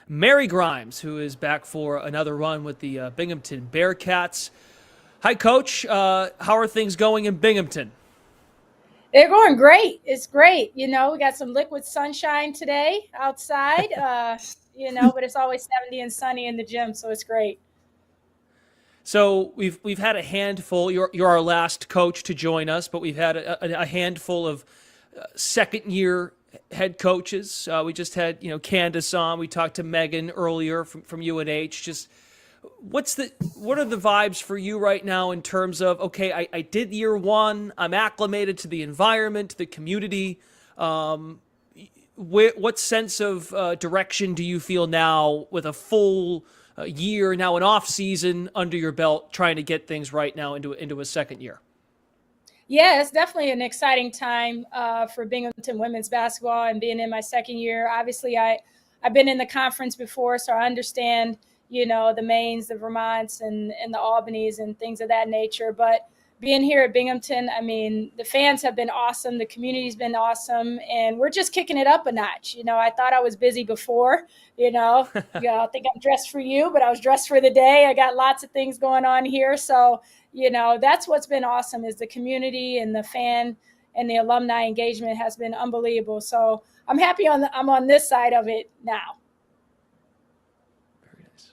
Mary Grimes, who is back for another run with the Binghamton Bearcats. Hi, Coach. How are things going in Binghamton? They're going great. It's great. We got some liquid sunshine today outside, but it's always 70 and sunny in the gym, so it's great. So we've had a handful. You're our last coach to join us, but we've had a handful of second year head coaches. We just had Candace on. We talked to Megan earlier from UNH. Just what are the vibes for you right now in terms of, okay, I did year one. I'm acclimated to the environment, to the community. What sense of direction do you feel now with a full year, now an off season under your belt, trying to get things right now into a second year? Yeah, it's definitely an exciting time for Binghamton women's basketball and being in my second year. Obviously, I've been in the conference before, so I understand, the Maines, the Vermonts, and the Albanys and things of that nature. But being here at Binghamton, I mean, the fans have been awesome. The community's been awesome. And we're just kicking it up a notch. I thought I was busy before, I think I'm dressed for you, but I was dressed for the day. I got lots of things going on here. So, that's what's been awesome is the community and the fan and the alumni engagement has been unbelievable. So I'm happy I'm on this side of it now. Very nice.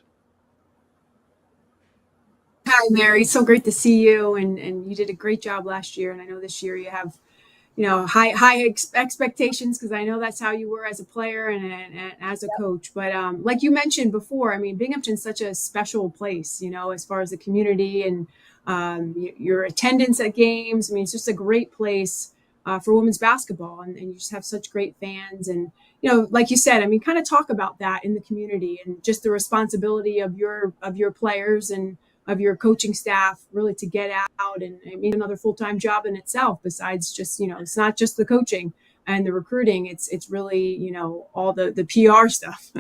Hi, Mary. So great to see you. And you did a great job last year. And I know this year you have, high expectations because I know that's how you were as a player and as a coach. But like you mentioned before, I mean, Binghamton's such a special place, as far as the community and your attendance at games. I mean, it's just a great place for women's basketball. And you just have such great fans. And, like you said, I mean, kind of talk about that in the community and just the responsibility of your players and of your coaching staff really to get out and I mean another full-time job in itself besides just it's not just the coaching and the recruiting, it's really all the PR stuff.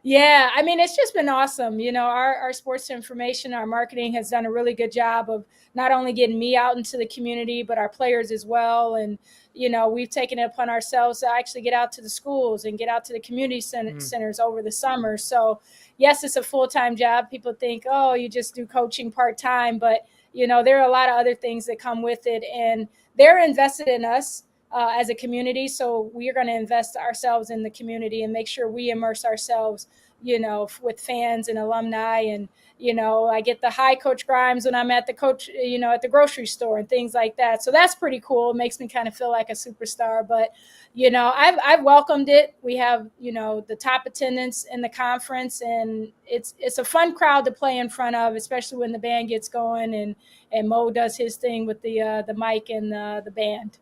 Yeah, I mean, it's just been awesome. Our sports information, our marketing has done a really good job of not only getting me out into the community, but our players as well. And, we've taken it upon ourselves to actually get out to the schools and get out to the community centers over the summer. So, yes, it's a full-time job. People think, oh, you just do coaching part-time. But, there are a lot of other things that come with it. And they're invested in us. As a community. So we are going to invest ourselves in the community and make sure we immerse ourselves, with fans and alumni. And, I get the hi Coach Grimes when I'm at at the grocery store and things like that. So that's pretty cool. It makes me kind of feel like a superstar. But, I've welcomed it. We have, the top attendance in the conference, and it's a fun crowd to play in front of, especially when the band gets going and Mo does his thing with the mic and the band.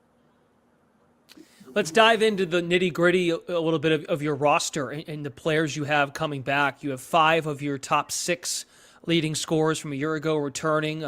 Let's dive into the nitty gritty a little bit of your roster and the players you have coming back. You have 5 of your top 6 leading scorers from a year ago returning.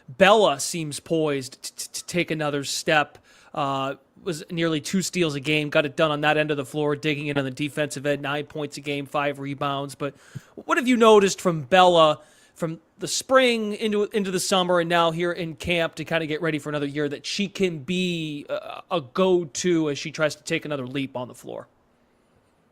Bella seems poised to take another step. Was nearly 2 steals a game, got it done on that end of the floor, digging in on the defensive end, 9 points a game, 5 rebounds. But what have you noticed from Bella from the spring into the summer and now here in camp to kind of get ready for another year that she can be a go-to as she tries to take another leap on the floor?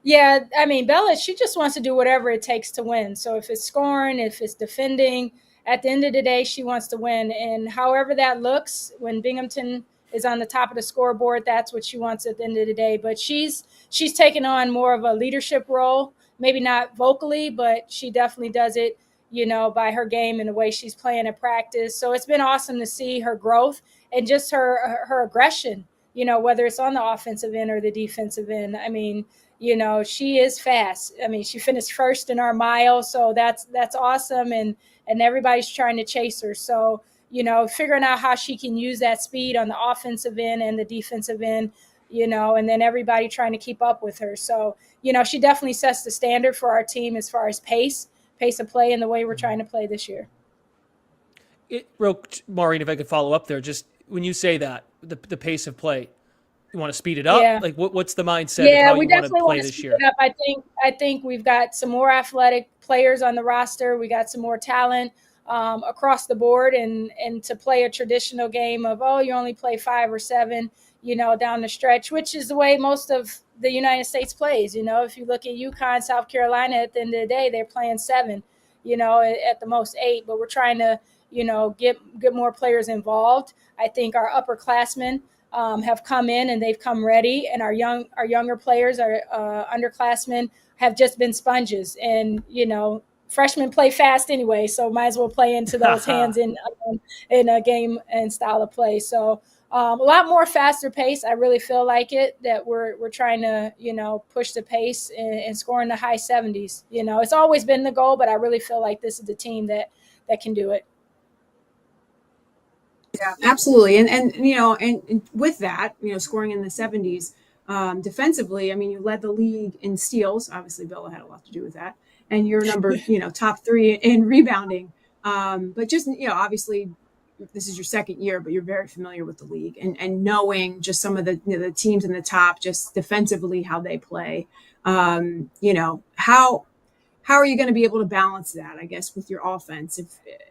Yeah, I mean, Bella, she just wants to do whatever it takes to win. So if it's scoring, if it's defending, at the end of the day, she wants to win. And however that looks, when Binghamton is on the top of the scoreboard, that's what she wants at the end of the day. But she's taken on more of a leadership role, maybe not vocally, but she definitely does it, by her game and the way she's playing at practice. So it's been awesome to see her growth and just her aggression, whether it's on the offensive end or the defensive end. I mean, she is fast. I mean, she finished first in our mile, so that's awesome. And everybody's trying to chase her. So, figuring out how she can use that speed on the offensive end and the defensive end, and then everybody trying to keep up with her. So, she definitely sets the standard for our team as far as pace of play and the way we're trying to play this year. Maureen, if I could follow up there, just when you say that, the pace of play, you want to speed it up? Yeah. Like what's the mindset of how you want to play this year? I think we've got some more athletic players on the roster. We got some more talent across the board, and to play a traditional game of, you only play 5 or 7, down the stretch, which is the way most of the United States plays. If you look at UConn, South Carolina, at the end of the day, they're playing 7, at the most 8, but we're trying to, get more players involved. I think our upperclassmen have come in and they've come ready, and our younger players, our underclassmen, have just been sponges. And freshmen play fast anyway, so might as well play into those hands in a game and style of play. So a lot more faster pace. I really feel like it, that we're trying to push the pace and score in the high 70s. It's always been the goal, but I really feel like this is the team that can do it. Yeah, absolutely. And with that, scoring in the 70s, defensively, I mean, you led the league in steals. Obviously, Bella had a lot to do with that. And you're number, top 3 in rebounding. But just, obviously, this is your second year, but you're very familiar with the league and knowing just some of the teams in the top, just defensively, how they play. How are you going to be able to balance that, I guess, with your offense?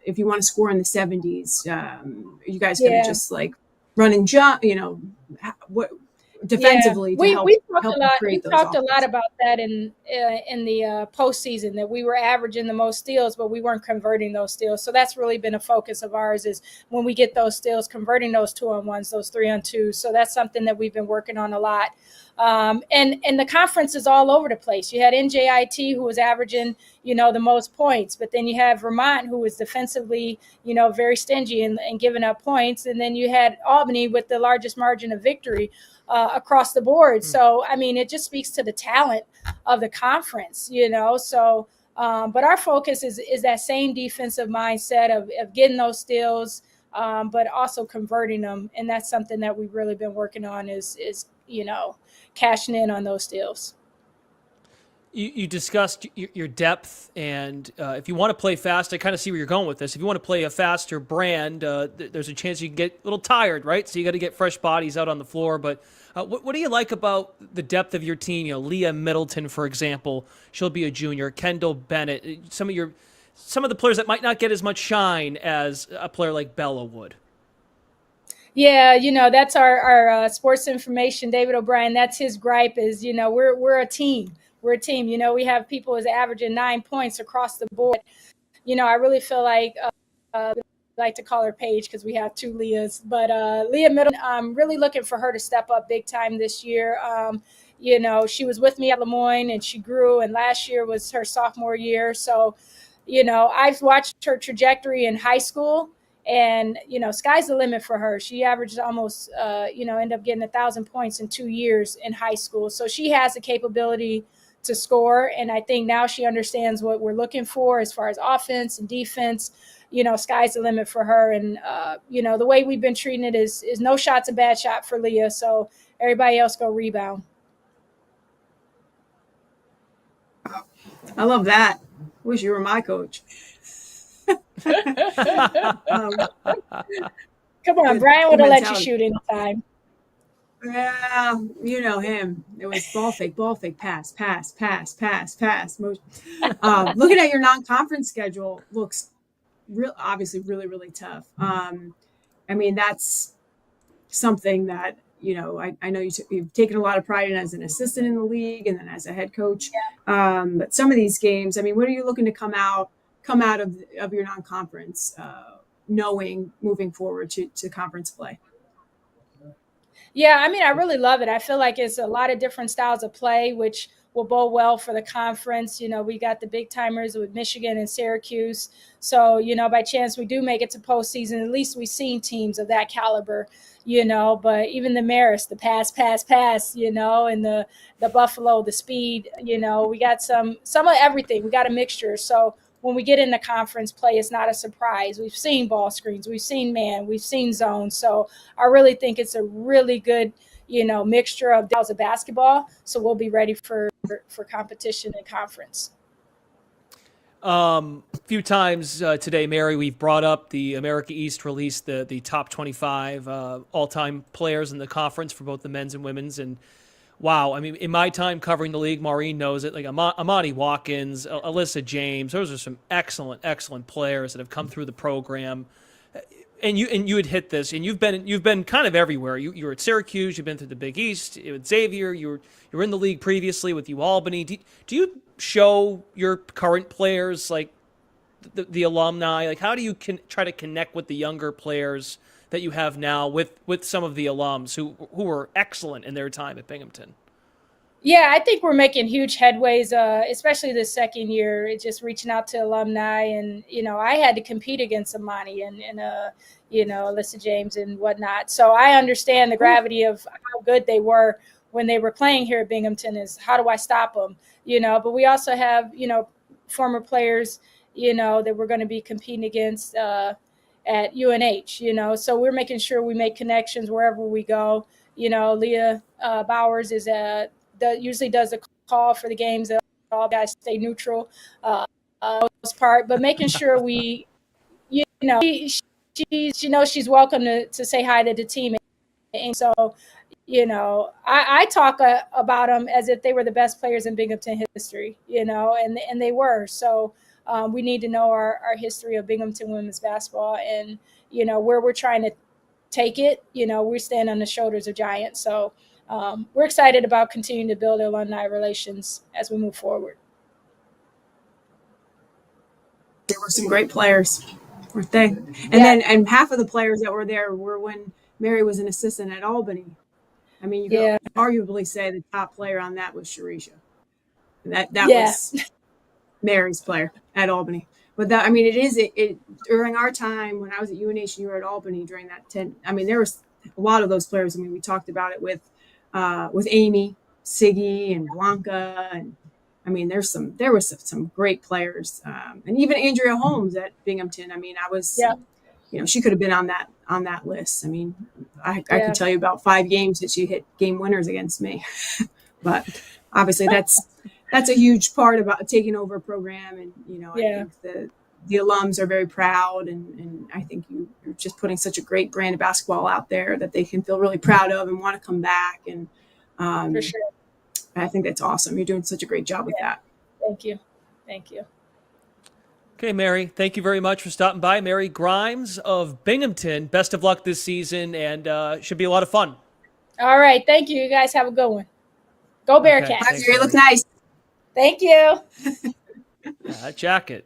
If you want to score in the 70s, are you guys going to just like run and jump, what defensively to help create those offenses? We talked a lot about that in the postseason, that we were averaging the most steals, but we weren't converting those steals. So that's really been a focus of ours, is when we get those steals, converting those 2-on-1s, those 3-on-2s. So that's something that we've been working on a lot. And the conference is all over the place. You had NJIT, who was averaging, the most points, but then you have Vermont, who was defensively, very stingy and giving up points. And then you had Albany with the largest margin of victory across the board. So, I mean, it just speaks to the talent of the conference, So, but our focus is that same defensive mindset of getting those steals, but also converting them. And that's something that we've really been working on is cashing in on those steals. You discussed your depth, and if you want to play fast, I kind of see where you're going with this. If you want to play a faster brand, there's a chance you can get a little tired, right? So you got to get fresh bodies out on the floor. But what do you like about the depth of your team? Leah Middleton, for example, she'll be a junior. Kendall Bennett, some of the players that might not get as much shine as a player like Bella would. Yeah, that's our sports information, David O'Brien. That's his gripe is, we're a team. We're a team. We have people as averaging 9 points across the board. I really feel like I like to call her Paige because we have 2 Leahs. But Leah Middleton, I'm really looking for her to step up big time this year. She was with me at Lemoyne and she grew, and last year was her sophomore year. So, I've watched her trajectory in high school. And, sky's the limit for her. She averaged almost, ended up getting 1,000 points in 2 years in high school. So she has the capability to score. And I think now she understands what we're looking for as far as offense and defense. Sky's the limit for her. And, the way we've been treating it is no shot's a bad shot for Leah. So everybody else go rebound. I love that. Wish you were my coach. Come on, Brian would have let you shoot anytime. Yeah, you know him. It was ball fake, pass. Looking at your non-conference schedule looks obviously really, really tough. I mean, that's something that, I know you've taken a lot of pride in as an assistant in the league and then as a head coach. Yeah. But some of these games, I mean, what are you looking to come out of your non-conference, knowing moving forward to conference play? Yeah, I mean, I really love it. I feel like it's a lot of different styles of play, which will bode well for the conference. We got the big timers with Michigan and Syracuse. So, by chance we do make it to postseason, at least we've seen teams of that caliber, but even the Marist, the pass, and the Buffalo, the speed, we got some of everything. We got a mixture. So when we get into conference play, it's not a surprise. We've seen ball screens, we've seen man, we've seen zone. So I really think it's a really good, mixture of styles of basketball. So we'll be ready for competition and conference. A few times today, Mary, we've brought up the America East released the top 25 all-time players in the conference for both the men's and women's. And wow, I mean, in my time covering the league, Maureen knows it, like Amani Watkins, Alyssa James, those are some excellent players that have come through the program. and you had hit this, and you've been kind of everywhere. You were at Syracuse, you've been through the Big East with Xavier. You were in the league previously with Albany. Do you show your current players like the alumni? Like, how do you try to connect with the younger players that you have now with some of the alums who were excellent in their time at Binghamton? Yeah, I think we're making huge headways, especially this second year, just reaching out to alumni. And, I had to compete against Amani and Alyssa James and whatnot. So I understand the gravity of how good they were when they were playing here at Binghamton is how do I stop them? But we also have, former players, that we're going to be competing against at UNH, so we're making sure we make connections wherever we go. Leah Bowers is usually does the call for the games that all guys stay neutral most part, but making sure we, she knows she's welcome to say hi to the team. And so, I talk about them as if they were the best players in Binghamton history, and they were. So we need to know our history of Binghamton women's basketball and, where we're trying to take it. We stand on the shoulders of giants. So we're excited about continuing to build alumni relations as we move forward. There were some great players, weren't they? And half of the players that were there were when Mary was an assistant at Albany. I mean, you could arguably say the top player on that was Sharisha. That was Mary's player at Albany. But it during our time when I was at UNH and you were at Albany during that 10. I mean, there was a lot of those players. I mean, we talked about it with Amy, Siggy, and Blanca, and I mean, there was some great players, and even Andrea Holmes at Binghamton. I mean, she could have been on that list. I mean, I could tell you about 5 games that she hit game winners against me, but obviously that's a huge part about taking over a program, and I think the alums are very proud, and I think you're just putting such a great brand of basketball out there that they can feel really proud of and want to come back. And for sure, I think that's awesome. You're doing such a great job with that. Thank you. Okay, Mary, thank you very much for stopping by. Mary Grimes of Binghamton, best of luck this season, and should be a lot of fun. All right, thank you. You guys have a good one. Go Bearcats. You look nice. Thank you. That jacket.